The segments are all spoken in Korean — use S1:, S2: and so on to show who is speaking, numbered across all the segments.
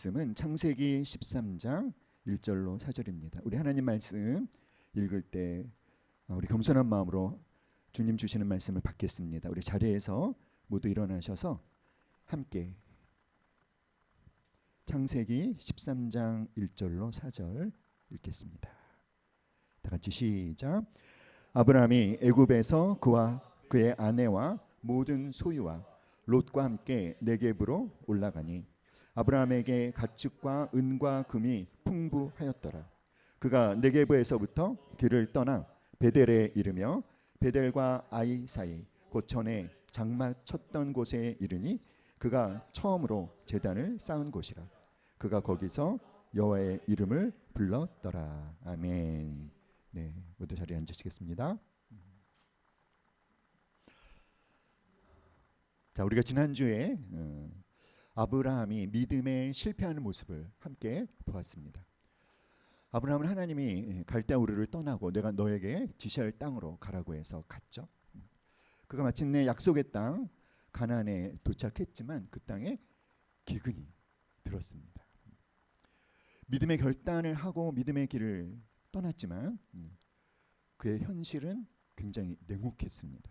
S1: 말씀은 창세기 13장 1절로 4절입니다. 우리 하나님 말씀 읽을 때 우리 겸손한 마음으로 주님 주시는 말씀을 받겠습니다. 우리 자리에서 모두 일어나셔서 함께 창세기 13장 1절로 4절 읽겠습니다. 다 같이 시작. 아브라함이 애굽에서 그와 그의 아내와 모든 소유와 롯과 함께 네겝으로 올라가니 아브라함에게 가축과 은과 금이 풍부하였더라. 그가 네겝에서부터 길을 떠나 베델에 이르며 베델과 아이 사이 곧 전에 장마 쳤던 곳에 이르니 그가 처음으로 제단을 쌓은 곳이라. 그가 거기서 여호와의 이름을 불렀더라. 아멘. 네, 모두 자리에 앉으시겠습니다. 자, 우리가 지난주에 아브라함이 믿음에 실패하는 모습을 함께 보았습니다. 아브라함은 하나님이 갈대아 우르를 떠나고 내가 너에게 지시할 땅으로 가라고 해서 갔죠. 그가 마침내 약속의 땅 가나안에 도착했지만 그 땅에 기근이 들었습니다. 믿음의 결단을 하고 믿음의 길을 떠났지만 그의 현실은 굉장히 냉혹했습니다.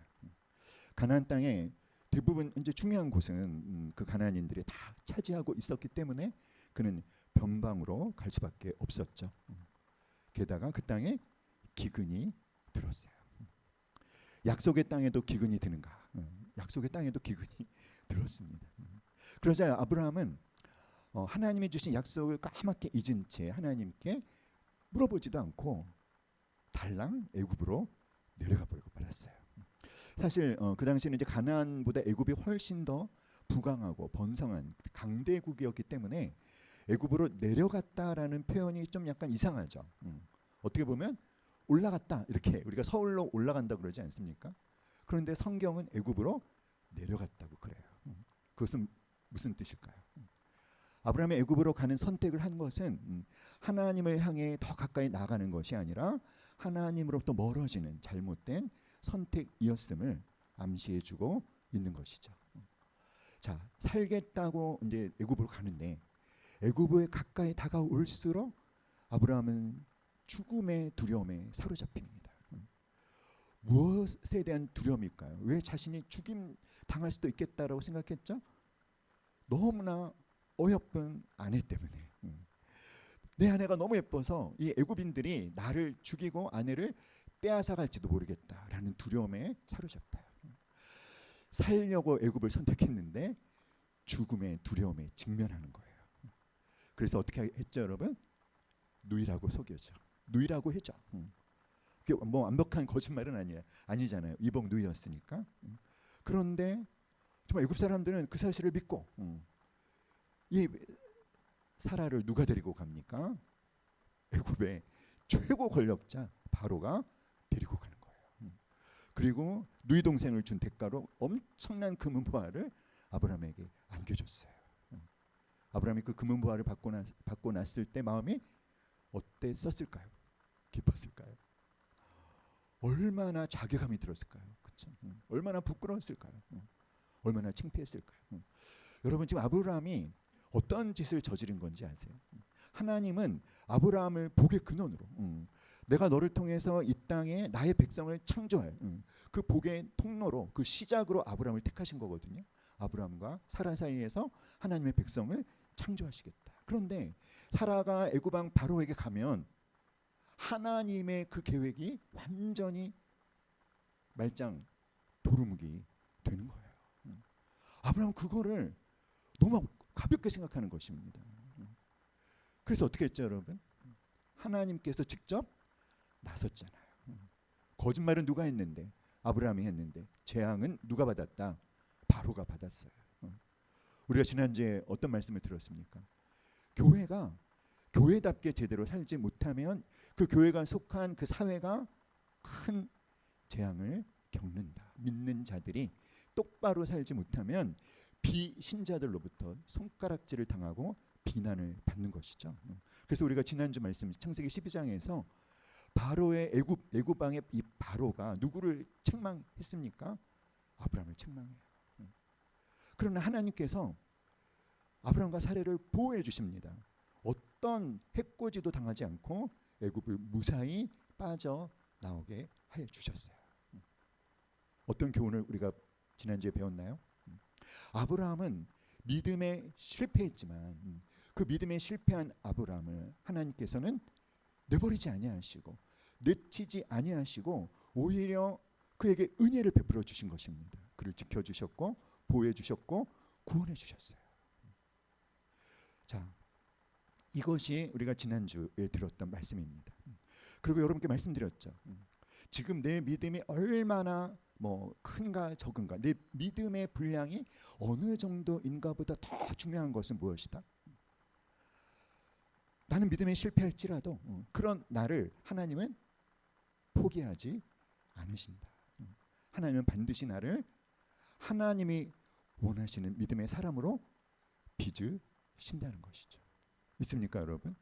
S1: 가나안 땅에 대부분 이제 중요한 곳은 그 가나안인들이 다 차지하고 있었기 때문에 그는 변방으로 갈 수밖에 없었죠. 게다가 그 땅에 기근이 들었어요. 약속의 땅에도 기근이 드는가? 약속의 땅에도 기근이 들었습니다. 그러자 아브라함은 하나님이 주신 약속을 까맣게 잊은 채 하나님께 물어보지도 않고 달랑 애굽으로 내려가 버리고 말았어요. 사실 그 당시에는 이제 가나안보다 애굽이 훨씬 더 부강하고 번성한 강대국이었기 때문에 애굽으로 내려갔다라는 표현이 좀 약간 이상하죠. 어떻게 보면 올라갔다 이렇게 우리가 서울로 올라간다 그러지 않습니까? 그런데 성경은 애굽으로 내려갔다고 그래요. 그것은 무슨 뜻일까요? 아브라함이 애굽으로 가는 선택을 한 것은 하나님을 향해 더 가까이 나가는 것이 아니라 하나님으로부터 멀어지는 잘못된 선택이었음을 암시해주고 있는 것이죠. 자, 살겠다고 이제 애굽으로 가는데 애굽에 가까이 다가올수록 아브라함은 죽음의 두려움에 사로잡힙니다. 무엇에 대한 두려움일까요? 왜 자신이 죽임 당할 수도 있겠다라고 생각했죠? 너무나 어여쁜 아내 때문에. 내 아내가 너무 예뻐서 이 애굽인들이 나를 죽이고 아내를 빼앗아 갈지도 모르겠다라는 두려움에 사로잡혀요. 살려고 애굽을 선택했는데 죽음의 두려움에 직면하는 거예요. 그래서 어떻게 했죠, 여러분? 누이라고 속여죠. 누이라고 해죠. 그게 뭐 완벽한 거짓말은 아니잖아요. 이복 누이였으니까. 그런데 정말 애굽 사람들은 그 사실을 믿고 이 사라를 누가 데리고 갑니까? 애굽의 최고 권력자 바로가 데리고 가는 거예요. 그리고 누이 동생을 준 대가로 엄청난 금은보화를 아브라함에게 안겨줬어요. 아브라함이 그 금은보화를 받고 났을 때 마음이 어땠었을까요? 기뻤을까요? 얼마나 자괴감이 들었을까요? 그렇죠? 얼마나 부끄러웠을까요? 얼마나 창피했을까요? 여러분, 지금 아브라함이 어떤 짓을 저지른 건지 아세요? 하나님은 아브라함을 복의 근원으로 내가 너를 통해서 이 땅에 나의 백성을 창조할 그 복의 통로로 그 시작으로 아브라함을 택하신 거거든요. 아브라함과 사라 사이에서 하나님의 백성을 창조하시겠다. 그런데 사라가 애굽 왕 바로에게 가면 하나님의 그 계획이 완전히 말짱 도루묵이 되는 거예요. 아브라함은 그거를 너무 가볍게 생각하는 것입니다. 그래서 어떻게 했죠, 여러분? 하나님께서 직접 나섰잖아요. 거짓말은 누가 했는데? 아브라함이 했는데 재앙은 누가 받았다? 바로가 받았어요. 우리가 지난주에 어떤 말씀을 들었습니까? 교회가 교회답게 제대로 살지 못하면 그 교회가 속한 그 사회가 큰 재앙을 겪는다. 믿는 자들이 똑바로 살지 못하면 비신자들로부터 손가락질을 당하고 비난을 받는 것이죠. 그래서 우리가 지난주 말씀 창세기 12장에서 바로의 애굽 왕의 이 바로가 누구를 책망했습니까? 아브라함을 책망해요. 그러나 하나님께서 아브라함과 사례를 보호해 주십니다. 어떤 해코지도 당하지 않고 애굽을 무사히 빠져 나오게 해 주셨어요. 어떤 교훈을 우리가 지난주에 배웠나요? 아브라함은 믿음에 실패했지만 그 믿음에 실패한 아브라함을 하나님께서는 내버리지 아니하시고 내치지 아니하시고 오히려 그에게 은혜를 베풀어 주신 것입니다. 그를 지켜주셨고 보호해 주셨고 구원해 주셨어요. 자, 이것이 우리가 지난주에 들었던 말씀입니다. 그리고 여러분께 말씀드렸죠. 지금 내 믿음이 얼마나 큰가 적은가, 내 믿음의 분량이 어느 정도인가보다 더 중요한 것은 무엇이다? 나는 믿음에 실패할지라도 그런 나를 하나님은 포기하지 않으신다. 하나님은 반드시 나를 하나님이 원하시는 믿음의 사람으로 빚으신다는 것이죠. 믿습니까, 여러분?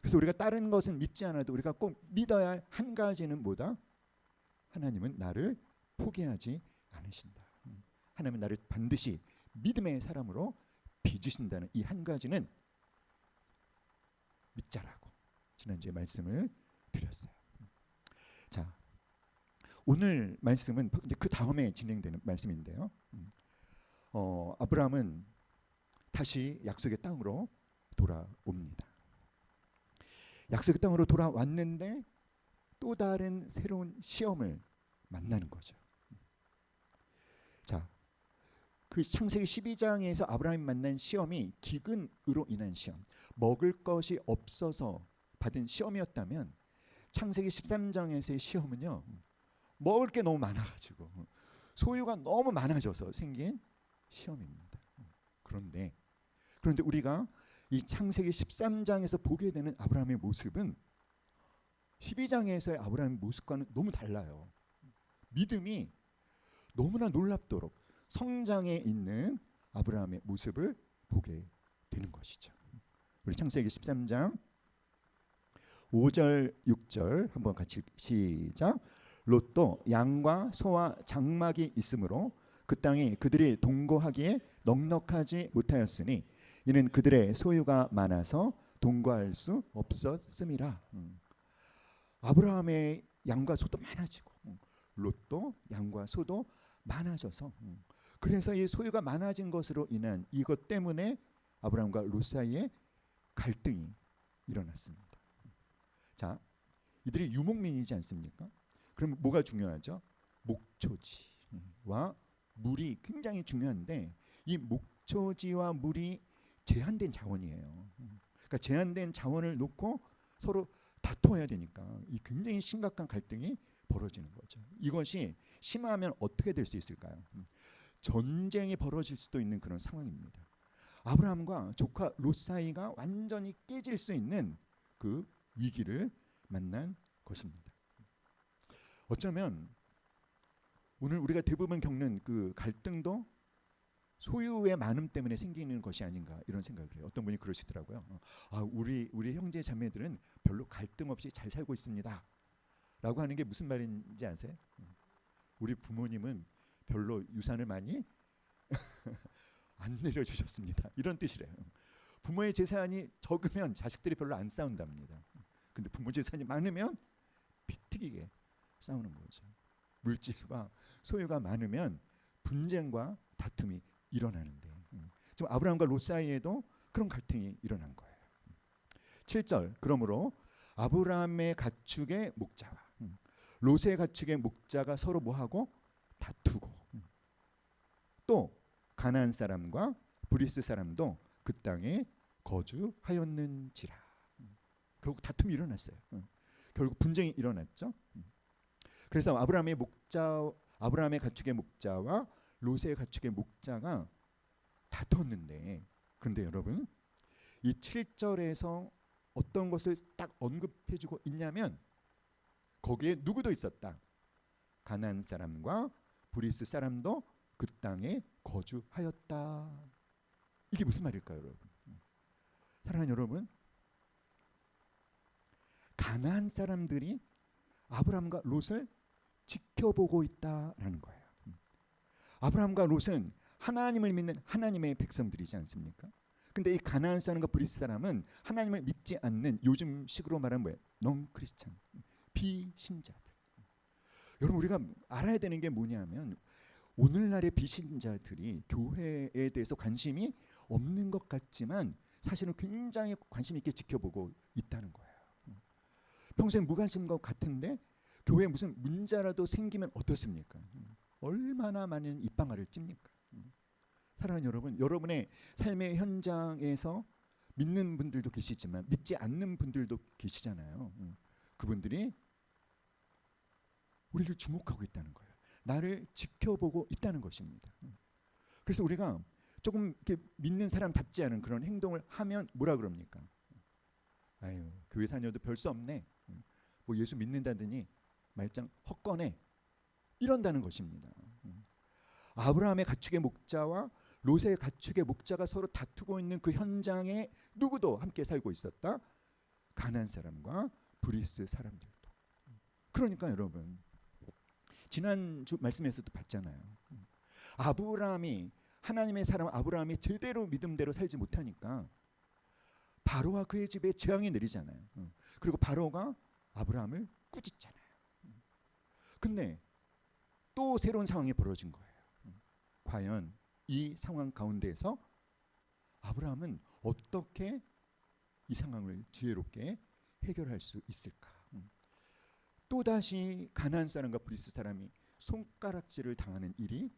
S1: 그래서 우리가 다른 것은 믿지 않아도 우리가 꼭 믿어야 할 한 가지는 뭐다? 하나님은 나를 포기하지 않으신다. 하나님은 나를 반드시 믿음의 사람으로 빚으신다는 이 한 가지는 믿자라고 지난주에 말씀을 드렸어요. 자, 오늘 말씀은 이제 그 다음에 진행되는 말씀인데요. 아브라함은 다시 약속의 땅으로 돌아옵니다. 약속의 땅으로 돌아왔는데 또 다른 새로운 시험을 만나는 거죠. 자, 그 창세기 12장에서 아브라함이 만난 시험이 기근으로 인한 시험, 먹을 것이 없어서 받은 시험이었다면 창세기 13장에서의 시험은요, 먹을 게 너무 많아가지고 소유가 너무 많아져서 생긴 시험입니다. 그런데 우리가 이 창세기 13장에서 보게 되는 아브라함의 모습은 12장에서의 아브라함의 모습과는 너무 달라요. 믿음이 너무나 놀랍도록 성장해 있는 아브라함의 모습을 보게 되는 것이죠. 우리 창세기 13장 5절 6절 한번 같이 시작. 롯도 양과 소와 장막이 있으므로 그 땅이 그들이 동거하기에 넉넉하지 못하였으니 이는 그들의 소유가 많아서 동거할 수 없었음이라. 아브라함의 양과 소도 많아지고 롯도 양과 소도 많아져서, 그래서 이 소유가 많아진 것으로 인한 이것 때문에 아브라함과 롯 사이에 갈등이 일어났습니다. 자, 이들이 유목민이지 않습니까? 그럼 뭐가 중요하죠? 목초지와 물이 굉장히 중요한데 이 목초지와 물이 제한된 자원이에요. 그러니까 제한된 자원을 놓고 서로 다퉈야 되니까 이 굉장히 심각한 갈등이 벌어지는 거죠. 이것이 심하면 어떻게 될 수 있을까요? 전쟁이 벌어질 수도 있는 그런 상황입니다. 아브라함과 조카 롯 사이가 완전히 깨질 수 있는 그 위기를 만난 것입니다. 어쩌면 오늘 우리가 대부분 겪는 그 갈등도 소유의 많음 때문에 생기는 것이 아닌가 이런 생각을 해요. 어떤 분이 그러시더라고요. 우리 형제 자매들은 별로 갈등 없이 잘 살고 있습니다. 라고 하는 게 무슨 말인지 아세요? 우리 부모님은 별로 유산을 많이 안 내려주셨습니다. 이런 뜻이래요. 부모의 재산이 적으면 자식들이 별로 안 싸운답니다. 근데 부모 재산이 많으면 피튀기게 싸우는 거죠. 물질과 소유가 많으면 분쟁과 다툼이 일어나는데 지금 아브라함과 롯 사이에도 그런 갈등이 일어난 거예요. 7절 그러므로 아브라함의 가축의 목자와 롯의 가축의 목자가 서로 뭐하고 다투고 또 가나안 사람과 브리스 사람도 그 땅에 거주하였는지라. 결국 다툼이 일어났어요. 결국 분쟁이 일어났죠. 그래서 아브라함의 가축의 목자와 롯의 가축의 목자가 다퉜는데, 그런데 여러분 이 7절에서 어떤 것을 딱 언급해주고 있냐면 거기에 누구도 있었다. 가나안 사람과 브리스 사람도 그 땅에 거주하였다. 이게 무슨 말일까요, 여러분? 사랑하는 여러분, 가나안 사람들이 아브라함과 롯을 지켜보고 있다라는 거예요. 아브라함과 롯은 하나님을 믿는 하나님의 백성들이지 않습니까? 근데 이 가나안 사람과 브리스 사람은 하나님을 믿지 않는, 요즘식으로 말하면 뭐예요? 넌 크리스찬, 비신자들. 여러분, 우리가 알아야 되는 게 뭐냐면 오늘날의 비신자들이 교회에 대해서 관심이 없는 것 같지만 사실은 굉장히 관심 있게 지켜보고 있다는 거예요. 평소에 무관심과 같은데 교회에 무슨 문제라도 생기면 어떻습니까? 얼마나 많은 입방아를 찝니까? 사랑하는 여러분, 여러분의 삶의 현장에서 믿는 분들도 계시지만 믿지 않는 분들도 계시잖아요. 그분들이 우리를 주목하고 있다는 거예요. 나를 지켜보고 있다는 것입니다. 그래서 우리가 조금 이렇게 믿는 사람답지 않은 그런 행동을 하면 뭐라 그럽니까? 아유, 교회 다녀도 별 수 없네. 뭐 예수 믿는다더니 말짱 헛거네. 이런다는 것입니다. 아브라함의 가축의 목자와 롯의 가축의 목자가 서로 다투고 있는 그 현장에 누구도 함께 살고 있었다. 가나안 사람과 브리스 사람들도. 그러니까 여러분, 지난주 말씀에서도 봤잖아요. 아브라함이, 하나님의 사람 아브라함이 제대로 믿음대로 살지 못하니까 바로와 그의 집에 재앙이 내리잖아요. 그리고 바로가 아브라함을 꾸짖잖아요. 근데 또 새로운 상황이 벌어진 거예요. 과연 이 상황 가운데에서 아브라함은 어떻게 이 상황을 지혜롭게 해결할 수 있을까? 또다시 가나안 사람과 브리스 사람이 손가락질을 당하는 일이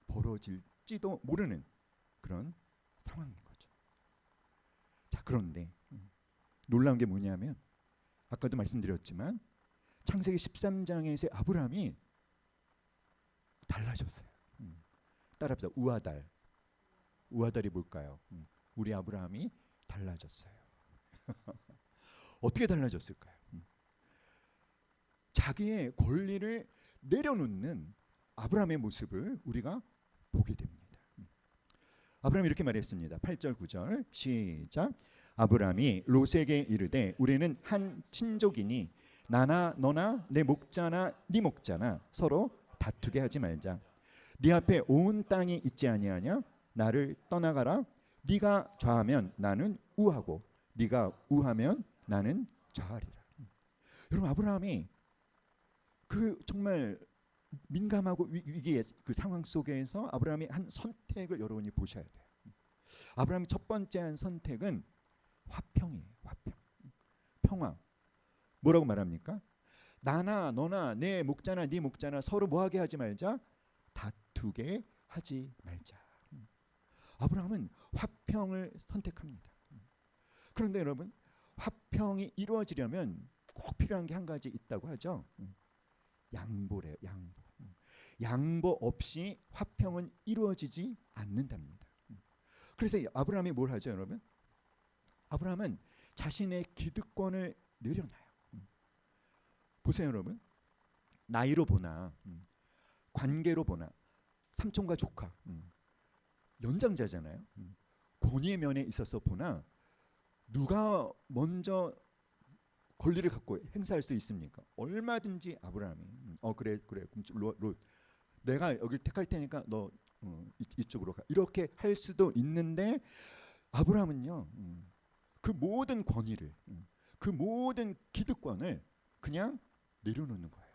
S1: 벌어질지도 모르는 그런 상황인 거죠. 자, 그런데 놀라운 게 뭐냐면 아까도 말씀드렸지만 창세기 13장에서 아브라함이 달라졌어요. 따라합시다. 우아달. 우아달이 뭘까요? 우리 아브라함이 달라졌어요. 어떻게 달라졌을까요? 자기의 권리를 내려놓는 아브라함의 모습을 우리가 보게 됩니다. 아브라함이 이렇게 말했습니다. 8절 9절 시작. 아브라함이 롯에게 이르되 우리는 한 친족이니 나나 너나 내 목자나 네 목자나 서로 다투게 하지 말자. 네 앞에 온 땅이 있지 아니하냐? 나를 떠나가라. 네가 좌하면 나는 우하고 네가 우하면 나는 좌하리라. 여러분, 아브라함이 그 정말 민감하고 위기의 그 상황 속에서 아브라함이 한 선택을 여러분이 보셔야 돼요. 아브라함이 첫 번째 한 선택은 화평이에요. 화평. 평화. 뭐라고 말합니까? 나나 너나 내 목자나 네 목자나 서로 뭐하게 하지 말자. 다투게 하지 말자. 아브라함은 화평을 선택합니다. 그런데 여러분, 화평이 이루어지려면 꼭 필요한 게 한 가지 있다고 하죠. 양보래요. 양보. 양보 없이 화평은 이루어지지 않는답니다. 그래서 아브라함이 뭘 하죠, 여러분? 아브라함은 자신의 기득권을 내려놔요. 보세요, 여러분. 나이로 보나 관계로 보나 삼촌과 조카 연장자잖아요. 권위의 면에 있어서 보나 누가 먼저 권리를 갖고 행사할 수 있습니까? 얼마든지 아브라함이 그래 그럼 롯 내가 여길 택할 테니까 너 이쪽으로 가 이렇게 할 수도 있는데 아브라함은요 그 모든 권위를 그 모든 기득권을 그냥 내려놓는 거예요.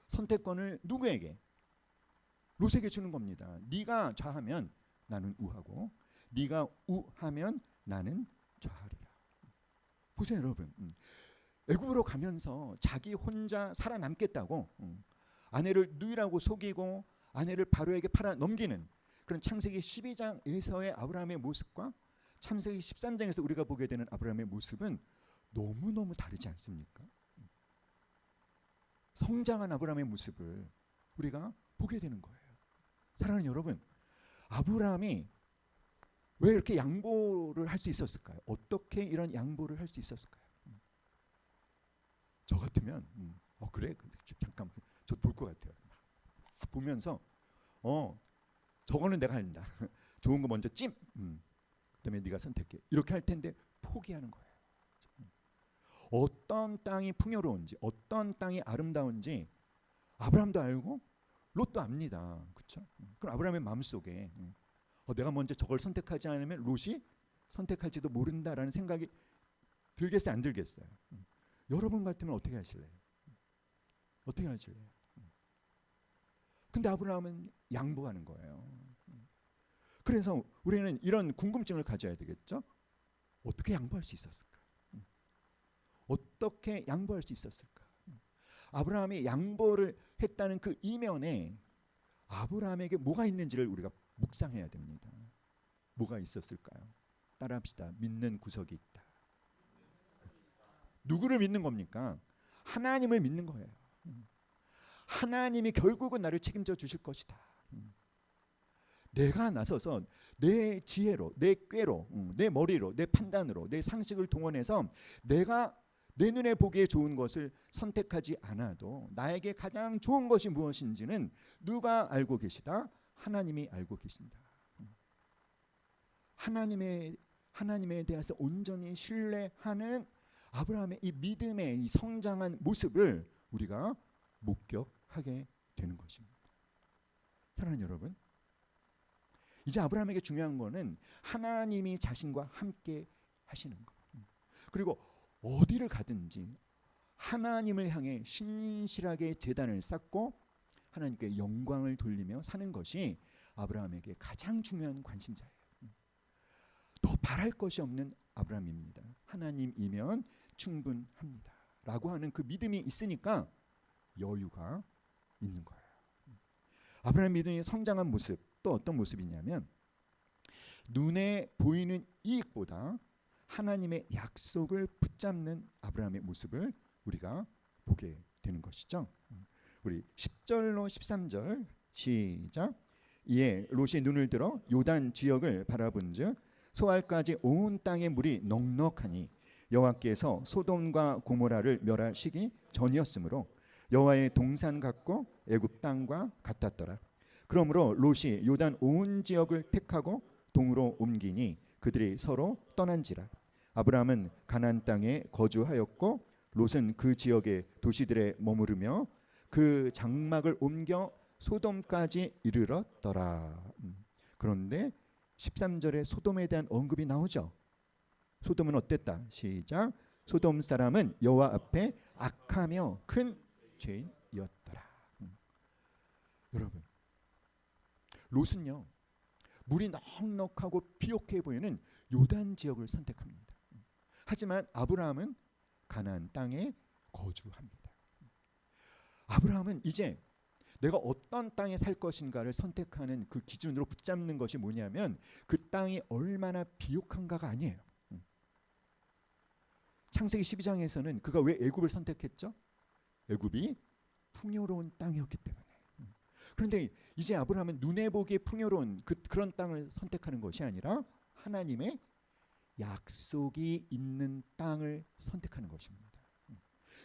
S1: 선택권을 누구에게? 롯에게 주는 겁니다. 네가 좌하면 나는 우하고 네가 우하면 나는 좌하리라. 보세요, 여러분. 애굽으로 가면서 자기 혼자 살아남겠다고 아내를 누이라고 속이고 아내를 바로에게 팔아 넘기는 그런 창세기 12장에서의 아브라함의 모습과 창세기 13장에서 우리가 보게 되는 아브라함의 모습은 너무너무 다르지 않습니까? 성장한 아브라함의 모습을 우리가 보게 되는 거예요. 사랑하는 여러분, 아브라함이 왜 이렇게 양보를 할 수 있었을까요? 어떻게 이런 양보를 할 수 있었을까요? 저 같으면 그래? 잠깐 저 볼 것 같아요. 보면서 저거는 내가 한다. 좋은 거 먼저 찜. 그다음에 네가 선택해. 이렇게 할 텐데 포기하는 거예요. 어떤 땅이 풍요로운지, 어떤 땅이 아름다운지 아브라함도 알고 롯도 압니다. 그렇죠? 그럼 아브라함의 마음속에 내가 먼저 저걸 선택하지 않으면 롯이 선택할지도 모른다라는 생각이 들겠어요, 안 들겠어요? 여러분 같으면 어떻게 하실래요? 어떻게 하실래요? 근데 아브라함은 양보하는 거예요. 그래서 우리는 이런 궁금증을 가져야 되겠죠? 어떻게 양보할 수 있었을까? 어떻게 양보할 수 있었을까? 아브라함이 양보를 했다는 그 이면에 아브라함에게 뭐가 있는지를 우리가 묵상해야 됩니다. 뭐가 있었을까요? 따라합시다. 믿는 구석이 있다. 누구를 믿는 겁니까? 하나님을 믿는 거예요. 하나님이 결국은 나를 책임져 주실 것이다. 내가 나서서 내 지혜로, 내 꾀로, 내 머리로, 내 판단으로, 내 상식을 동원해서 내가 내 눈에 보기에 좋은 것을 선택하지 않아도 나에게 가장 좋은 것이 무엇인지는 누가 알고 계시다? 하나님이 알고 계신다. 하나님에 대해서 온전히 신뢰하는 아브라함의 이 믿음의 이 성장한 모습을 우리가 목격하게 되는 것입니다. 사랑하는 여러분, 이제 아브라함에게 중요한 거는 하나님이 자신과 함께 하시는 것. 그리고 어디를 가든지 하나님을 향해 신실하게 제단을 쌓고 하나님께 영광을 돌리며 사는 것이 아브라함에게 가장 중요한 관심사예요. 더 바랄 것이 없는 아브라함입니다. 하나님이면 충분합니다. 라고 하는 그 믿음이 있으니까 여유가 있는 거예요. 아브라함 믿음이 성장한 모습, 또 어떤 모습이냐면 눈에 보이는 이익보다 하나님의 약속을 붙잡는 아브라함의 모습을 우리가 보게 되는 것이죠. 우리 10절로 13절 시작. 이에 롯이 눈을 들어 요단 지역을 바라본즉 소알까지 온 땅의 물이 넉넉하니 여호와께서 소돔과 고모라를 멸하시기 전이었으므로 여호와의 동산 같고 애굽 땅과 같았더라. 그러므로 롯이 요단 온 지역을 택하고 동으로 옮기니 그들이 서로 떠난지라. 아브라함은 가나안 땅에 거주하였고 롯은 그 지역의 도시들에 머무르며 그 장막을 옮겨 소돔까지 이르렀더라. 그런데 13절에 소돔에 대한 언급이 나오죠. 소돔은 어땠다? 시작. 소돔 사람은 여호와 앞에 악하며 큰 죄인이었더라. 여러분, 롯은요 물이 넉넉하고 비옥해 보이는 요단 지역을 선택합니다. 하지만 아브라함은 가나안 땅에 거주합니다. 아브라함은 이제 내가 어떤 땅에 살 것인가를 선택하는 그 기준으로 붙잡는 것이 뭐냐면 그 땅이 얼마나 비옥한가가 아니에요. 창세기 12장에서는 그가 왜 애굽을 선택했죠? 애굽이 풍요로운 땅이었기 때문에. 그런데 이제 아브라함은 눈에 보기에 풍요로운 그런 땅을 선택하는 것이 아니라 하나님의 약속이 있는 땅을 선택하는 것입니다.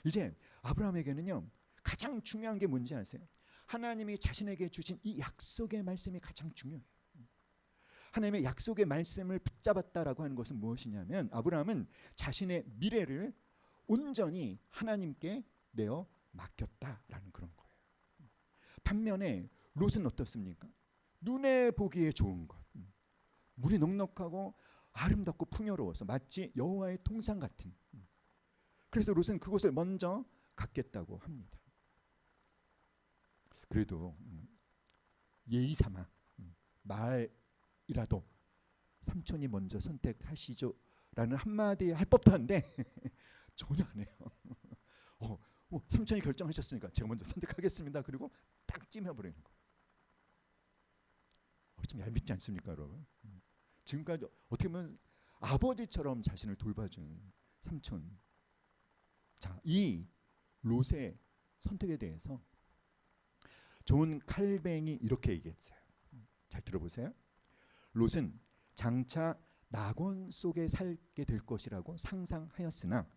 S1: 이제 아브라함에게는요 가장 중요한 게 뭔지 아세요? 하나님이 자신에게 주신 이 약속의 말씀이 가장 중요해요. 하나님의 약속의 말씀을 붙잡았다라고 하는 것은 무엇이냐면 아브라함은 자신의 미래를 온전히 하나님께 내어 맡겼다라는 그런 거예요. 반면에 롯은 어떻습니까? 눈에 보기에 좋은 것, 물이 넉넉하고 아름답고 풍요로워서 마치 여호와의 동산 같은. 그래서 롯은 그곳을 먼저 갖겠다고 합니다. 그래도 예의 삼아 말이라도 삼촌이 먼저 선택하시죠 라는 한마디 할 법도 한데 전혀 안 해요. 삼촌이 결정하셨으니까 제가 먼저 선택하겠습니다. 그리고 딱 찜해버리는 거예요. 좀 얄밉지 않습니까, 여러분? 지금까지 어떻게 보면 아버지처럼 자신을 돌봐준 삼촌. 자, 이 롯의 선택에 대해서 존 칼뱅이 이렇게 얘기했어요. 잘 들어보세요. 롯은 장차 낙원 속에 살게 될 것이라고 상상하였으나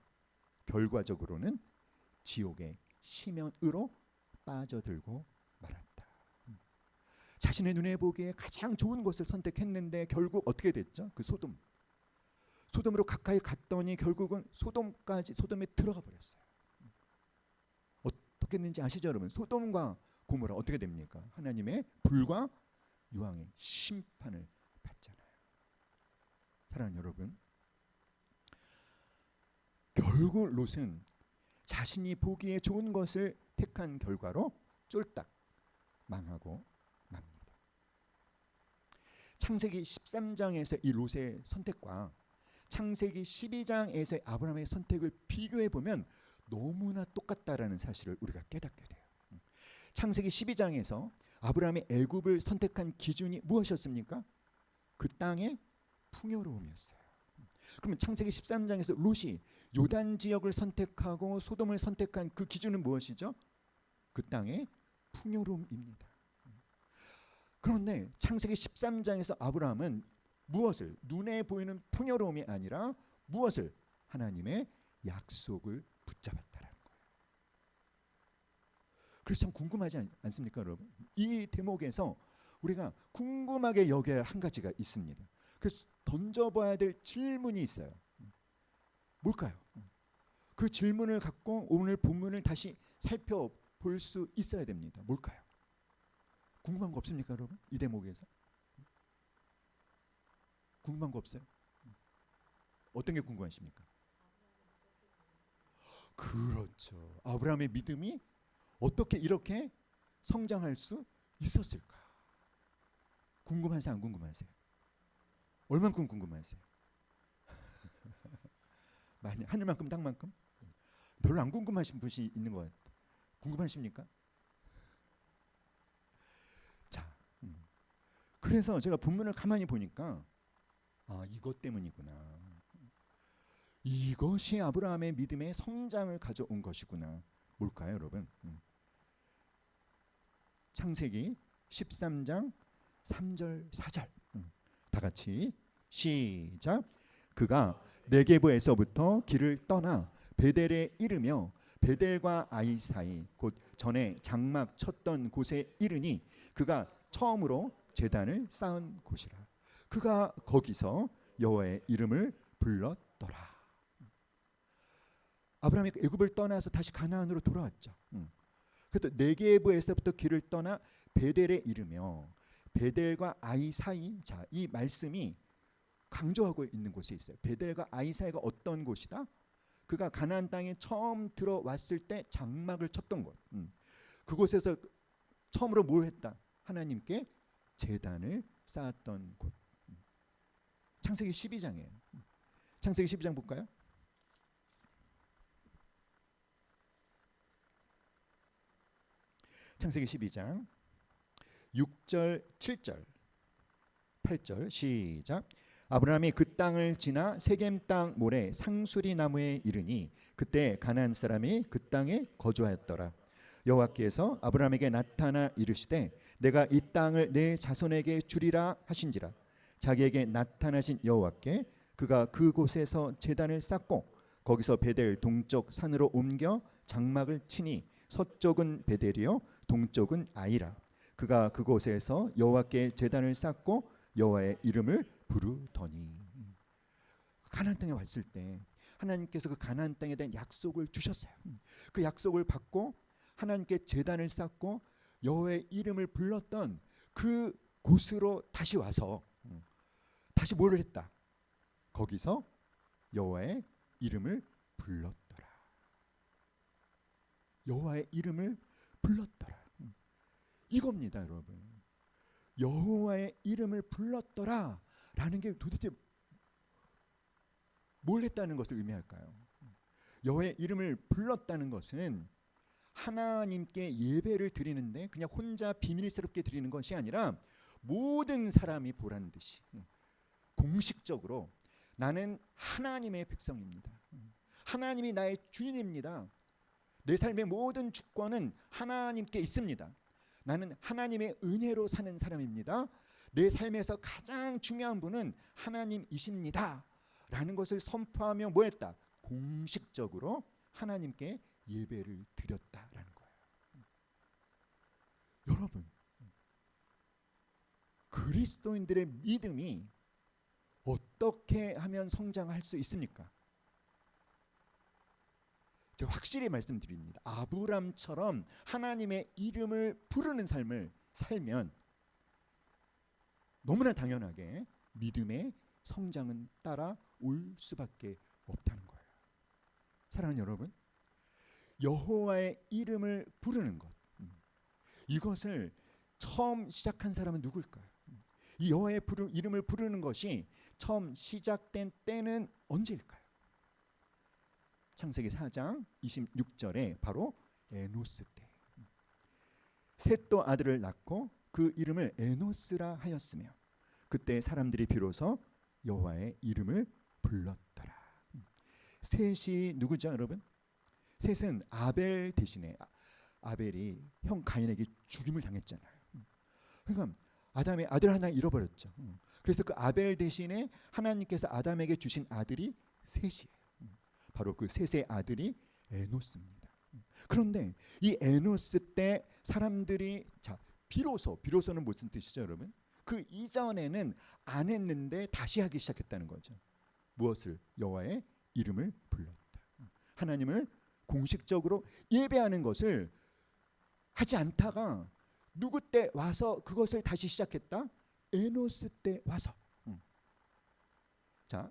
S1: 결과적으로는 지옥의 심연으로 빠져들고 말았다. 자신의 눈에 보기에 가장 좋은 곳을 선택했는데 결국 어떻게 됐죠? 그 소돔으로 가까이 갔더니 결국은 소돔에 들어가 버렸어요. 어떻게 됐는지 아시죠, 여러분? 소돔과 고모라 어떻게 됩니까? 하나님의 불과 유황의 심판을 사랑하는 여러분, 결국 롯은 자신이 보기에 좋은 것을 택한 결과로 쫄딱 망하고 맙니다. 창세기 13장에서 이 롯의 선택과 창세기 12장에서의 아브라함의 선택을 비교해 보면 너무나 똑같다라는 사실을 우리가 깨닫게 돼요. 창세기 12장에서 아브라함이 애굽을 선택한 기준이 무엇이었습니까? 그 땅의 풍요로움이었어요. 그러면 창세기 13장에서 롯이 요단 지역을 선택하고 소돔을 선택한 그 기준은 무엇이죠? 그 땅의 풍요로움입니다. 그런데 창세기 13장에서 아브라함은 무엇을? 눈에 보이는 풍요로움이 아니라 무엇을? 하나님의 약속을 붙잡았다라는 거예요. 그래서 참 궁금하지 않습니까, 여러분? 이 대목에서 우리가 궁금하게 여겨야 할 한 가지가 있습니다. 그래서 던져봐야 될 질문이 있어요. 뭘까요? 그 질문을 갖고 오늘 본문을 다시 살펴볼 수 있어야 됩니다. 뭘까요? 궁금한 거 없습니까, 여러분? 이 대목에서 궁금한 거 없어요? 어떤 게 궁금하십니까? 그렇죠. 아브라함의 믿음이 어떻게 이렇게 성장할 수 있었을까? 궁금하세요, 안 궁금하세요? 얼만큼 궁금하세요? 많이, 하늘만큼 땅만큼? 별로 안 궁금하신 분이 있는 것 같아요. 궁금하십니까? 자, 그래서 제가 본문을 가만히 보니까 이것 때문이구나. 이것이 아브라함의 믿음의 성장을 가져온 것이구나. 뭘까요, 여러분? 창세기 13장 3절 4절 다 같이 시작. 그가 네게브에서부터 길을 떠나 베델에 이르며 베델과 아이 사이 곧 전에 장막 쳤던 곳에 이르니 그가 처음으로 제단을 쌓은 곳이라. 그가 거기서 여호와의 이름을 불렀더라. 아브라함이 애굽을 떠나서 다시 가나안으로 돌아왔죠. 그래서 네게브에서부터 길을 떠나 베델에 이르며 베델과 아이 사이, 자, 이 말씀이 강조하고 있는 곳에 있어요. 베델과 아이 사이가 어떤 곳이다? 그가 가나안 땅에 처음 들어왔을 때 장막을 쳤던 곳. 그곳에서 처음으로 뭘 했다? 하나님께 제단을 쌓았던 곳. 창세기 12장이에요. 창세기 12장 볼까요? 창세기 12장 6절 7절 8절 시작. 아브라함이 그 땅을 지나 세겜 땅 모래 상수리 나무에 이르니 그때 가나안 사람이 그 땅에 거주하였더라. 여호와께서 아브라함에게 나타나 이르시되 내가 이 땅을 내 자손에게 주리라 하신지라. 자기에게 나타나신 여호와께 그가 그곳에서 제단을 쌓고 거기서 베델 동쪽 산으로 옮겨 장막을 치니 서쪽은 베델이요 동쪽은 아이라. 그가 그곳에서 여호와께 제단을 쌓고 여호와의 이름을 부르더니. 가나안 땅에 왔을 때 하나님께서 그 가나안 땅에 대한 약속을 주셨어요. 그 약속을 받고 하나님께 제단을 쌓고 여호와의 이름을 불렀던 그 곳으로 다시 와서 다시 뭐를 했다? 거기서 여호와의 이름을 불렀더라. 여호와의 이름을 불렀더라. 이겁니다, 여러분. 여호와의 이름을 불렀더라 라는 게 도대체 뭘 했다는 것을 의미할까요? 여호와의 이름을 불렀다는 것은 하나님께 예배를 드리는데 그냥 혼자 비밀스럽게 드리는 것이 아니라 모든 사람이 보란 듯이 공식적으로 나는 하나님의 백성입니다. 하나님이 나의 주인입니다. 내 삶의 모든 주권은 하나님께 있습니다. 나는 하나님의 은혜로 사는 사람입니다. 내 삶에서 가장 중요한 분은 하나님이십니다. 라는 것을 선포하며 뭐 했다? 공식적으로 하나님께 예배를 드렸다라는 거예요. 여러분, 그리스도인들의 믿음이 어떻게 하면 성장할 수 있습니까? 제가 확실히 말씀드립니다. 아브람처럼 하나님의 이름을 부르는 삶을 살면 너무나 당연하게 믿음의 성장은 따라올 수밖에 없다는 거예요. 사랑하는 여러분, 여호와의 이름을 부르는 것, 이것을 처음 시작한 사람은 누굴까요? 이 여호와의 이름을 부르는 것이 처음 시작된 때는 언제일까요? 창세기 4장 26절에 바로 에노스 때, 셋도 아들을 낳고 그 이름을 에노스라 하였으며 그때 사람들이 비로소 여호와의 이름을 불렀더라. 셋이 누구죠, 여러분? 셋은 아벨 대신에, 아벨이 형 가인에게 죽임을 당했잖아요. 그러니까 아담의 아들 하나 잃어버렸죠. 그래서 그 아벨 대신에 하나님께서 아담에게 주신 아들이 셋이에요. 바로 그 셋의 아들이 에노스입니다. 그런데 이 에노스 때 사람들이, 자, 비로소는 무슨 뜻이죠, 여러분? 그 이전에는 안 했는데 다시 하기 시작했다는 거죠. 무엇을? 여호와의 이름을 불렀다. 하나님을 공식적으로 예배하는 것을 하지 않다가 누구 때 와서 그것을 다시 시작했다? 에노스 때 와서. 자,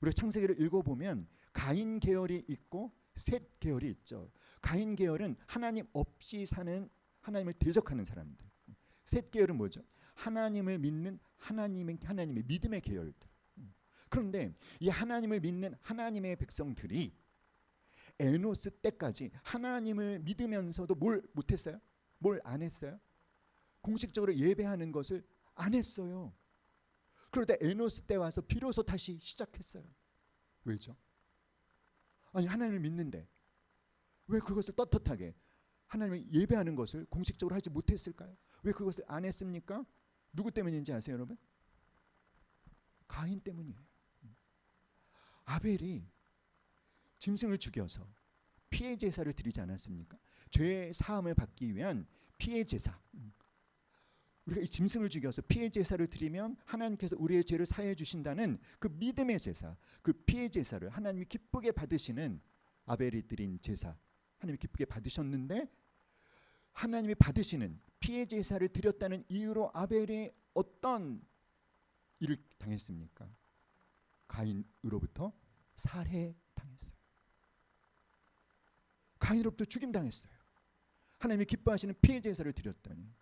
S1: 우리가 창세기를 읽어보면 가인 계열이 있고 셋 계열이 있죠. 가인 계열은 하나님 없이 사는, 하나님을 대적하는 사람들. 셋 계열은 뭐죠? 하나님을 믿는 하나님의 믿음의 계열들. 그런데 이 하나님을 믿는 하나님의 백성들이 에노스 때까지 하나님을 믿으면서도 뭘 못했어요? 뭘 안 했어요? 공식적으로 예배하는 것을 안 했어요. 그러다 에노스 때 와서 비로소 다시 시작했어요. 왜죠? 아니, 하나님을 믿는데 왜 그것을 떳떳하게 하나님을 예배하는 것을 공식적으로 하지 못했을까요? 왜 그것을 안 했습니까? 누구 때문인지 아세요, 여러분? 가인 때문이에요. 아벨이 짐승을 죽여서 피해 제사를 드리지 않았습니까? 죄의 사함을 받기 위한 피해 제사. 우리가 이 짐승을 죽여서 피해 제사를 드리면 하나님께서 우리의 죄를 사해 주신다는 그 믿음의 제사, 그 피해 제사를 하나님이 기쁘게 받으시는, 아벨이 드린 제사 하나님이 기쁘게 받으셨는데, 하나님이 받으시는 피해 제사를 드렸다는 이유로 아벨이 어떤 일을 당했습니까? 가인으로부터 살해당했어요. 가인으로부터 죽임당했어요. 하나님이 기뻐하시는 피해 제사를 드렸더니.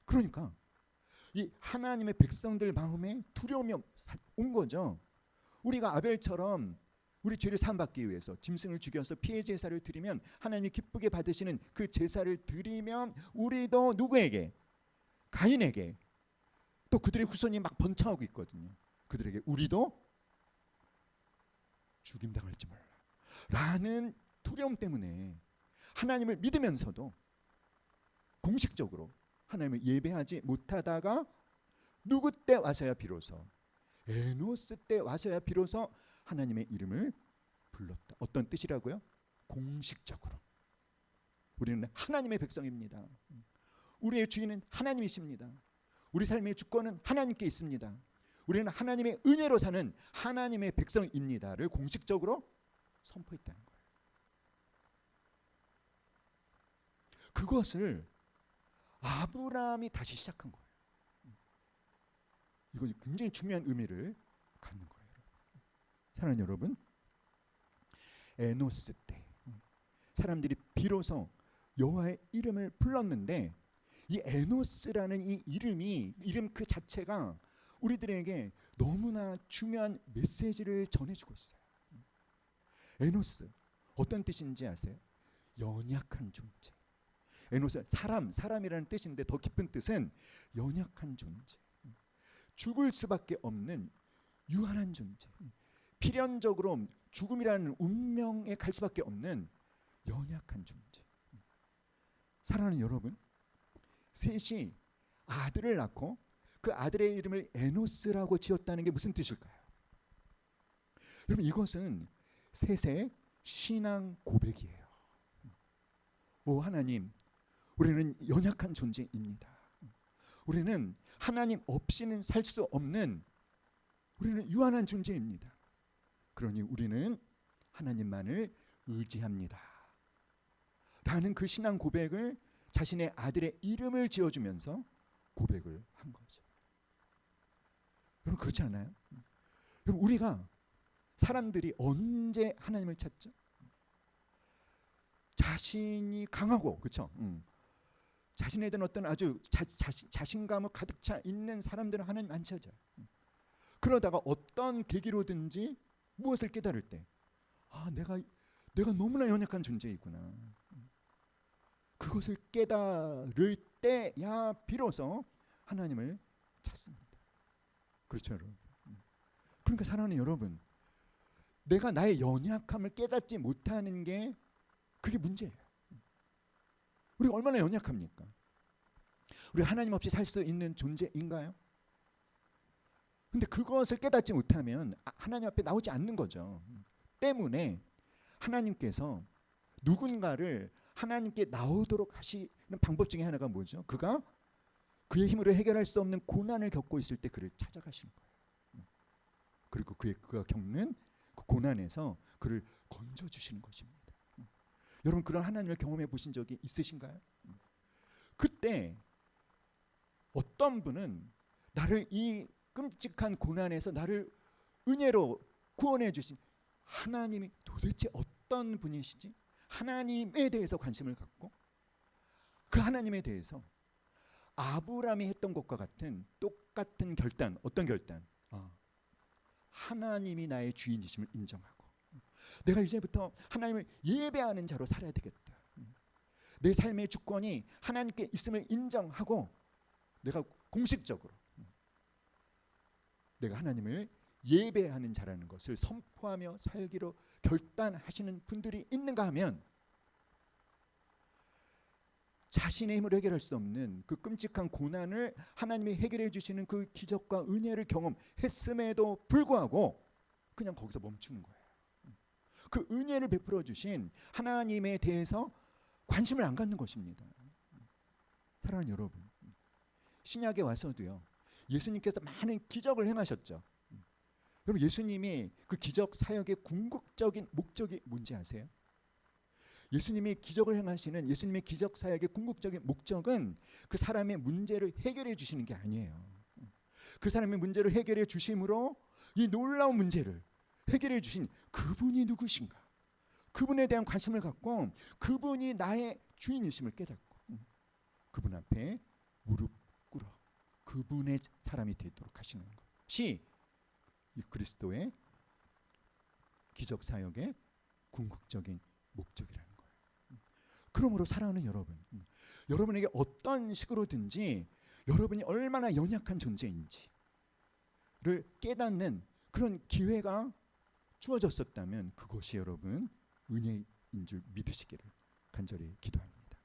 S1: 그러니까 이 하나님의 백성들 마음에 두려움이 온 거죠. 우리가 아벨처럼 우리 죄를 사함받기 위해서 짐승을 죽여서 피해 제사를 드리면 하나님이 기쁘게 받으시는 그 제사를 드리면 우리도 누구에게? 가인에게. 또 그들의 후손이 막 번창하고 있거든요. 그들에게 우리도 죽임당할지 몰라 라는 두려움 때문에 하나님을 믿으면서도 공식적으로 하나님을 예배하지 못하다가 누구 때 와서야 비로소, 에노스 때 와서야 비로소 하나님의 이름을 불렀다. 어떤 뜻이라고요? 공식적으로. 우리는 하나님의 백성입니다. 우리의 주인은 하나님이십니다. 우리 삶의 주권은 하나님께 있습니다. 우리는 하나님의 은혜로 사는 하나님의 백성입니다를 공식적으로 선포했다는 거예요. 그것을 아브라함이 다시 시작한 거예요. 이건 굉장히 중요한 의미를 갖는 거예요. 사랑하는 여러분, 에노스 때 사람들이 비로소 여호와의 이름을 불렀는데, 이 에노스라는 이 이름 그 자체가 우리들에게 너무나 중요한 메시지를 전해주고 있어요. 에노스, 어떤 뜻인지 아세요? 연약한 존재. 에노스, 사람이라는 뜻인데 더 깊은 뜻은 연약한 존재, 죽을 수밖에 없는 유한한 존재, 필연적으로 죽음이라는 운명에 갈 수밖에 없는 연약한 존재. 사랑하는 여러분, 셋이 아들을 낳고 그 아들의 이름을 에노스라고 지었다는 게 무슨 뜻일까요? 여러분, 이것은 셋의 신앙 고백이에요. 오 하나님, 우리는 연약한 존재입니다. 우리는 하나님 없이는 살 수 없는, 우리는 유한한 존재입니다. 그러니 우리는 하나님만을 의지합니다 라는 그 신앙 고백을 자신의 아들의 이름을 지어주면서 고백을 한 거죠. 여러분 그렇지 않아요? 여러분 우리가 사람들이 언제 하나님을 찾죠? 자신이 강하고 그렇죠? 자신에 대한 어떤 아주 자신감을 가득 차 있는 사람들은 하나님 안 찾아요. 그러다가 어떤 계기로든지 무엇을 깨달을 때, 내가 너무나 연약한 존재이구나. 그것을 깨달을 때야 비로소 하나님을 찾습니다. 그렇죠, 여러분. 그러니까 사랑하는 여러분, 내가 나의 연약함을 깨닫지 못하는 게 그게 문제예요. 우리가 얼마나 연약합니까? 우리 하나님 없이 살 수 있는 존재인가요? 근데 그것을 깨닫지 못하면 하나님 앞에 나오지 않는 거죠. 때문에 하나님께서 누군가를 하나님께 나오도록 하시는 방법 중에 하나가 뭐죠? 그가 그의 힘으로 해결할 수 없는 고난을 겪고 있을 때 그를 찾아가시는 거예요. 그리고 그가 겪는 그 고난에서 그를 건져주시는 것입니다. 여러분 그런 하나님을 경험해 보신 적이 있으신가요? 그때 어떤 분은 나를 이 끔찍한 고난에서 나를 은혜로 구원해 주신 하나님이 도대체 어떤 분이시지? 하나님에 대해서 관심을 갖고 그 하나님에 대해서 아브라함이 했던 것과 같은 똑같은 결단, 어떤 결단? 하나님이 나의 주인이심을 인정하고 내가 이제부터 하나님을 예배하는 자로 살아야 되겠다. 내 삶의 주권이 하나님께 있음을 인정하고 내가 공식적으로 내가 하나님을 예배하는 자라는 것을 선포하며 살기로 결단하시는 분들이 있는가 하면 자신의 힘으로 해결할 수 없는 그 끔찍한 고난을 하나님이 해결해 주시는 그 기적과 은혜를 경험했음에도 불구하고 그냥 거기서 멈추는 거예요. 그 은혜를 베풀어 주신 하나님에 대해서 관심을 안 갖는 것입니다. 사랑하는 여러분, 신약에 와서도요 예수님께서 많은 기적을 행하셨죠. 여러분 예수님이 그 기적 사역의 궁극적인 목적이 뭔지 아세요? 예수님이 기적을 행하시는 예수님의 기적 사역의 궁극적인 목적은 그 사람의 문제를 해결해 주시는 게 아니에요. 그 사람의 문제를 해결해 주심으로 이 놀라운 문제를 해결해 주신 그분이 누구신가? 그분에 대한 관심을 갖고 그분이 나의 주인이심을 깨닫고 그분 앞에 무릎 꿇어 그분의 사람이 되도록 하시는 것이 이 그리스도의 기적 사역의 궁극적인 목적이라는 거예요. 그러므로 사랑하는 여러분, 여러분에게 어떤 식으로든지 여러분이 얼마나 연약한 존재인지를 깨닫는 그런 기회가 주어졌었다면 그것이 여러분 은혜인 줄 믿으시기를 간절히 기도합니다.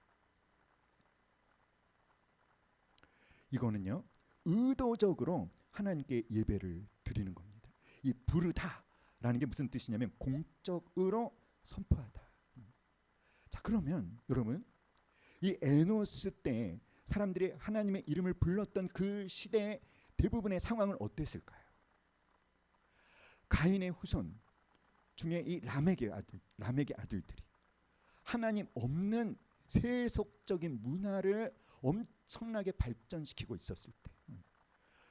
S1: 이거는요 의도적으로 하나님께 예배를 드리는 겁니다. 이 부르다라는 게 무슨 뜻이냐면 공적으로 선포하다. 자 그러면 여러분 이 에노스 때 사람들이 하나님의 이름을 불렀던 그 시대의 대부분의 상황은 어땠을까요? 가인의 후손 중에 이 라멕의 아들들이 하나님 없는 세속적인 문화를 엄청나게 발전시키고 있었을 때,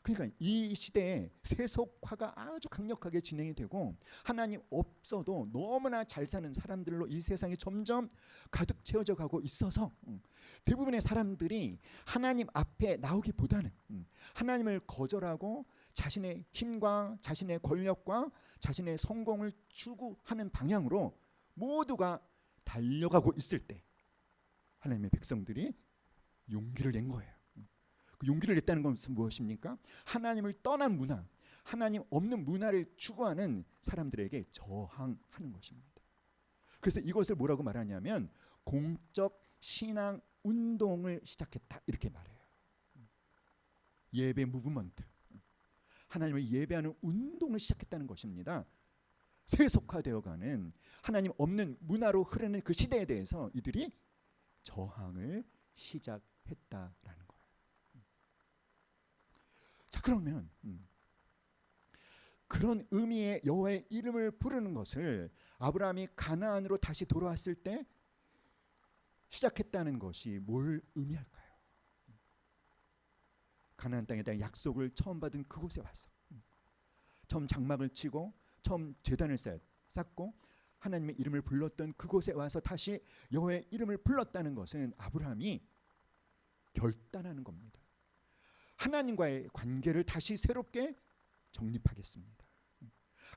S1: 그러니까 이 시대에 세속화가 아주 강력하게 진행이 되고 하나님 없어도 너무나 잘 사는 사람들로 이 세상이 점점 가득 채워져 가고 있어서 대부분의 사람들이 하나님 앞에 나오기보다는 하나님을 거절하고 자신의 힘과 자신의 권력과 자신의 성공을 추구하는 방향으로 모두가 달려가고 있을 때 하나님의 백성들이 용기를 낸 거예요. 그 용기를 냈다는 것은 무엇입니까? 하나님을 떠난 문화, 하나님 없는 문화를 추구하는 사람들에게 저항하는 것입니다. 그래서 이것을 뭐라고 말하냐면 공적 신앙 운동을 시작했다 이렇게 말해요. 예배 무브먼트, 하나님을 예배하는 운동을 시작했다는 것입니다. 세속화되어가는 하나님 없는 문화로 흐르는 그 시대에 대해서 이들이 저항을 시작했다라는 거예요. 자 그러면 그런 의미의 여호와의 이름을 부르는 것을 아브라함이 가나안으로 다시 돌아왔을 때 시작했다는 것이 뭘 의미할까요? 가나안 땅에 대한 약속을 처음 받은 그곳에 와서 처음 장막을 치고 처음 제단을 쌓고 하나님의 이름을 불렀던 그곳에 와서 다시 여호와의 이름을 불렀다는 것은 아브라함이 결단하는 겁니다. 하나님과의 관계를 다시 새롭게 정립하겠습니다.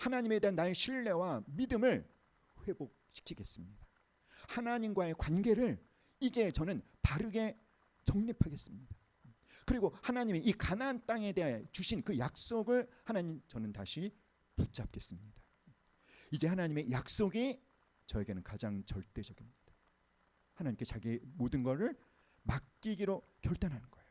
S1: 하나님에 대한 나의 신뢰와 믿음을 회복시키겠습니다. 하나님과의 관계를 이제 저는 바르게 정립하겠습니다. 그리고 하나님이 이 가나안 땅에 대해 주신 그 약속을 하나님 저는 다시 붙잡겠습니다. 이제 하나님의 약속이 저에게는 가장 절대적입니다. 하나님께 자기 모든 것을 맡기기로 결단하는 거예요.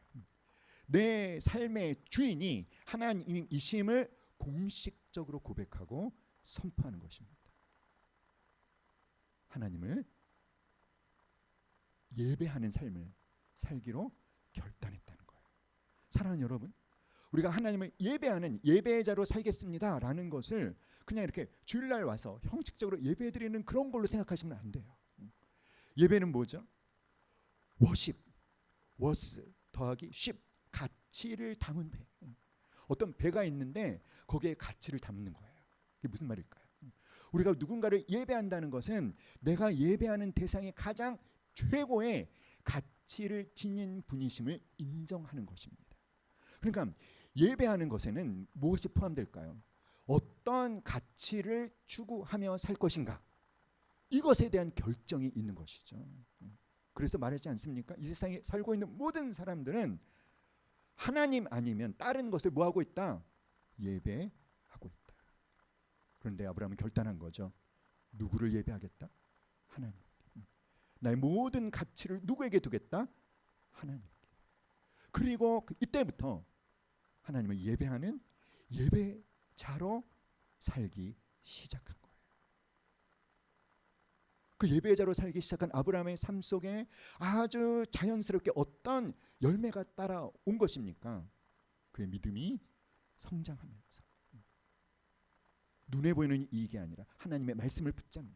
S1: 내 삶의 주인이 하나님이심을 공식적으로 고백하고 선포하는 것입니다. 하나님을 예배하는 삶을 살기로 결단했다는 거예요. 사랑하는 여러분, 우리가 하나님을 예배하는 예배자로 살겠습니다라는 것을 그냥 이렇게 주일날 와서 형식적으로 예배드리는 그런 걸로 생각하시면 안 돼요. 예배는 뭐죠? 워십, 워스 더하기 쉽, 가치를 담은 배. 어떤 배가 있는데 거기에 가치를 담는 거예요. 이게 무슨 말일까요? 우리가 누군가를 예배한다는 것은 내가 예배하는 대상의 가장 최고의 가치를 지닌 분이심을 인정하는 것입니다. 그러니까 예배하는 것에는 무엇이 포함될까요? 어떤 가치를 추구하며 살 것인가? 이것에 대한 결정이 있는 것이죠. 그래서 말하지 않습니까? 이 세상에 살고 있는 모든 사람들은 하나님 아니면 다른 것을 뭐하고 있다? 예배하고 있다. 그런데 아브라함은 결단한 거죠. 누구를 예배하겠다? 하나님. 나의 모든 가치를 누구에게 두겠다? 하나님께. 그리고 이때부터 하나님을 예배하는 예배자로 살기 시작한 거예요. 그 예배자로 살기 시작한 아브라함의 삶 속에 아주 자연스럽게 어떤 열매가 따라온 것입니까? 그의 믿음이 성장하면서 눈에 보이는 이익이 아니라 하나님의 말씀을 붙잡는,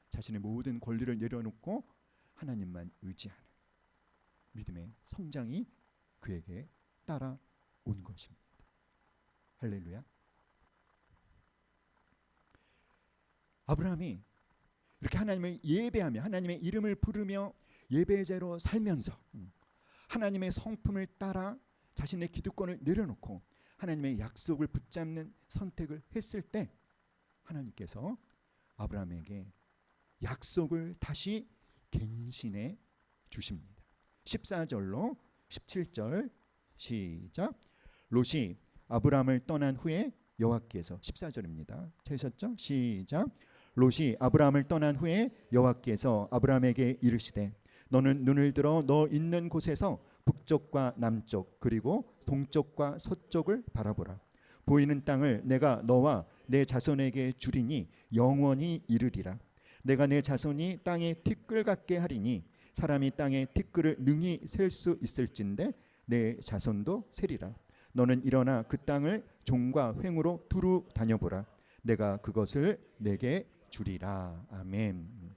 S1: 자신의 모든 권리를 내려놓고 하나님만 의지하는 믿음의 성장이 그에게 따라온 것입니다. 할렐루야. 아브라함이 이렇게 하나님을 예배하며 하나님의 이름을 부르며 예배자로 살면서 하나님의 성품을 따라 자신의 기득권을 내려놓고 하나님의 약속을 붙잡는 선택을 했을 때 하나님께서 아브라함에게 약속을 다시 갱신해 주십니다. 14절로 17절 시작. 롯이 아브라함을 떠난 후에 여호와께서 14절입니다. 찾으셨죠? 시작. 롯이 아브라함을 떠난 후에 여호와께서 아브라함에게 이르시되 너는 눈을 들어 너 있는 곳에서 북쪽과 남쪽 그리고 동쪽과 서쪽을 바라보라. 보이는 땅을 내가 너와 내 자손에게 주리니 영원히 이르리라. 내가 내 자손이 땅에 티끌 같게 하리니 사람이 땅에 티끌을 능히 셀 수 있을진데 내 자손도 세리라. 너는 일어나 그 땅을 종과 횡으로 두루 다녀보라. 내가 그것을 내게 주리라. 아멘.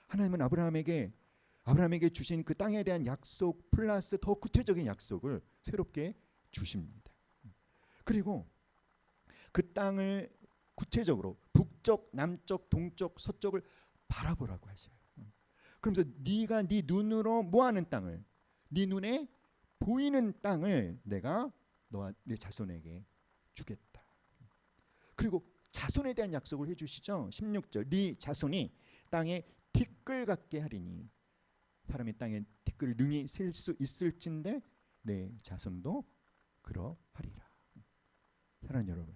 S1: 하나님은 아브라함에게 주신 그 땅에 대한 약속 플러스 더 구체적인 약속을 새롭게 주십니다. 그리고 그 땅을 구체적으로 북쪽, 남쪽, 동쪽, 서쪽을 바라보라고 하셔요. 그러면서 네가 네 눈으로 뭐하는 땅을, 네 눈에 보이는 땅을 내가 너와 내 자손에게 주겠다. 그리고 자손에 대한 약속을 해주시죠. 16절 네 자손이 땅에 티끌 같게 하리니 사람이 땅에 티끌을 능히 셀 수 있을진데 내 자손도 그러하리라. 사랑하는 여러분,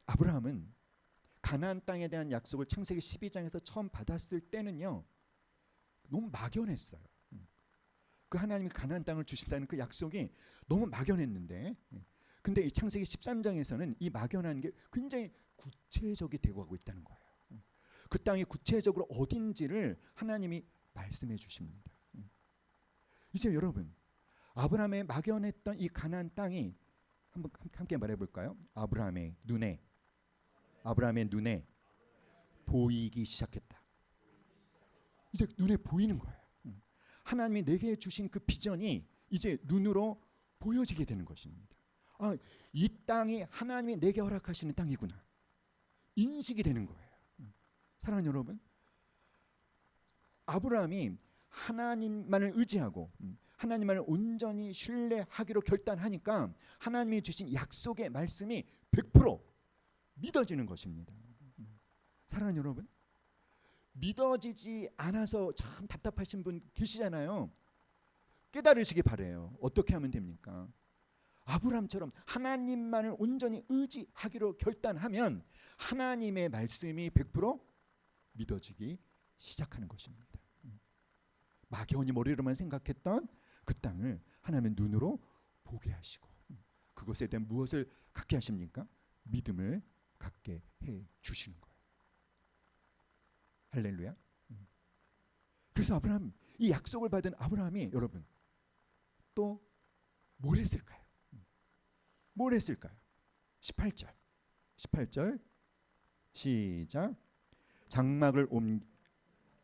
S1: 아브라함은 가나안 땅에 대한 약속을 창세기 12장에서 처음 받았을 때는요 너무 막연했어요. 그 하나님이 가나안 땅을 주신다는 그 약속이 너무 막연했는데, 근데 이 창세기 13장에서는 이 막연한 게 굉장히 구체적이 되고 가고 있다는 거예요. 그 땅이 구체적으로 어딘지를 하나님이 말씀해 주십니다. 이제 여러분, 아브라함의 막연했던 이 가나안 땅이 한번 함께 말해볼까요? 아브라함의 눈에 보이기 시작했다. 이제 눈에 보이는 거예요. 하나님이 내게 주신 그 비전이 이제 눈으로 보여지게 되는 것입니다. 아, 이 땅이 하나님이 내게 허락하시는 땅이구나. 인식이 되는 거예요. 사랑하는 여러분, 아브라함이 하나님만을 의지하고 하나님만을 온전히 신뢰하기로 결단하니까 하나님이 주신 약속의 말씀이 100% 믿어지는 것입니다. 사랑하는 여러분, 믿어지지 않아서 참 답답하신 분 계시잖아요. 깨달으시기 바라요. 어떻게 하면 됩니까? 아브라함처럼 하나님만을 온전히 의지하기로 결단하면 하나님의 말씀이 100% 믿어지기 시작하는 것입니다. 막연히 머리로만 생각했던 그 땅을 하나님의 눈으로 보게 하시고 그것에 대한 무엇을 갖게 하십니까? 믿음을 갖게 해 주시는 거예요. 할렐루야. 그래서 아브라함, 이 약속을 받은 아브라함이 여러분 또 뭘 했을까요? 뭘 했을까요? 18절 시작.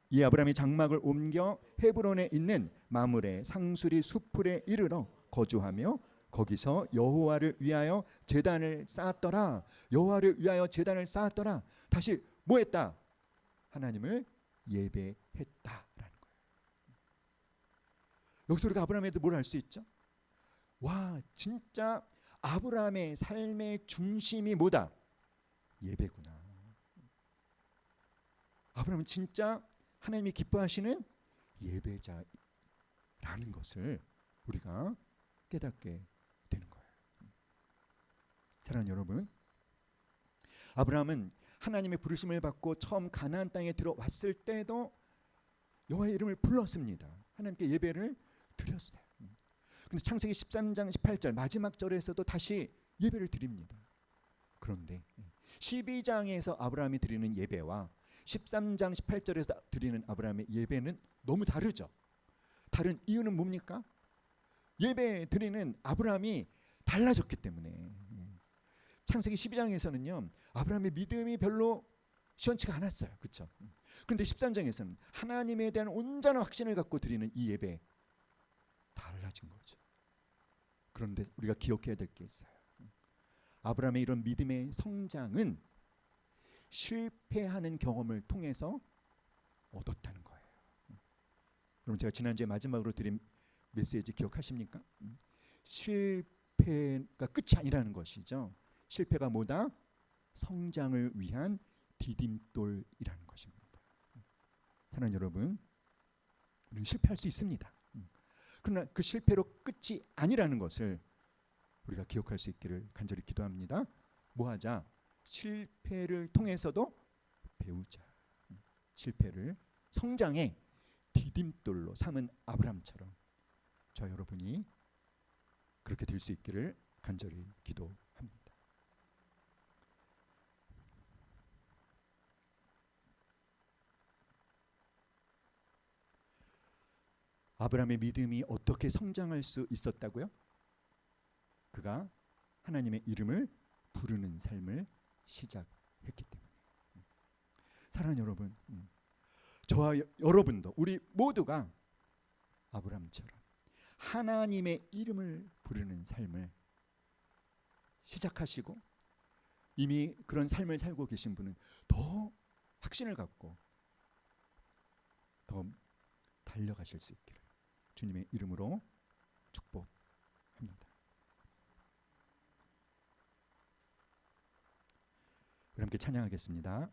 S1: 이 아브라함이 장막을 옮겨 헤브론에 있는 마므레 상수리 숲풀에 이르러 거주하며 거기서 여호와를 위하여 제단을 쌓았더라. 여호와를 위하여 제단을 쌓았더라. 다시 뭐 했다? 하나님을 예배했다라는 거예요. 여기서 우리가 아브라함에도 뭘 알 수 있죠? 와, 진짜 아브라함의 삶의 중심이 뭐다? 예배구나. 아브라함은 진짜 하나님이 기뻐하시는 예배자라는 것을 우리가 깨닫게 되는 거예요. 사랑하는 여러분, 아브라함은 하나님의 부르심을 받고 처음 가나안 땅에 들어왔을 때도 여호와의 이름을 불렀습니다. 하나님께 예배를 드렸어요. 근데 창세기 13장 18절 마지막 절에서도 다시 예배를 드립니다. 그런데 12장에서 아브라함이 드리는 예배와 13장 18절에서 드리는 아브라함의 예배는 너무 다르죠. 다른 이유는 뭡니까? 예배 드리는 아브라함이 달라졌기 때문에. 창세기 12장에서는요 아브라함의 믿음이 별로 시원치가 않았어요. 그렇죠? 그런데 13장에서는 하나님에 대한 온전한 확신을 갖고 드리는 이 예배 달라진 거죠. 그런데 우리가 기억해야 될 게 있어요. 아브라함의 이런 믿음의 성장은 실패하는 경험을 통해서 얻었다는 거예요. 그럼 제가 지난주에 마지막으로 드린 메시지 기억하십니까? 실패가 끝이 아니라는 것이죠. 실패가 뭐다? 성장을 위한 디딤돌이라는 것입니다. 사랑하는 여러분, 우리는 실패할 수 있습니다. 그러나 그 실패로 끝이 아니라는 것을 우리가 기억할 수 있기를 간절히 기도합니다. 뭐하자? 실패를 통해서도 배우자. 실패를 성장의 디딤돌로 삼은 아브라함처럼 저 여러분이 그렇게 될 수 있기를 간절히 기도합니다. 아브라함의 믿음이 어떻게 성장할 수 있었다고요? 그가 하나님의 이름을 부르는 삶을 시작했기 때문에. 사랑하는 여러분, 저와 여러분도 우리 모두가 아브라함처럼 하나님의 이름을 부르는 삶을 시작하시고 이미 그런 삶을 살고 계신 분은 더 확신을 갖고 더 달려가실 수 있기를 주님의 이름으로 축복합니다. 우리 함께 찬양하겠습니다.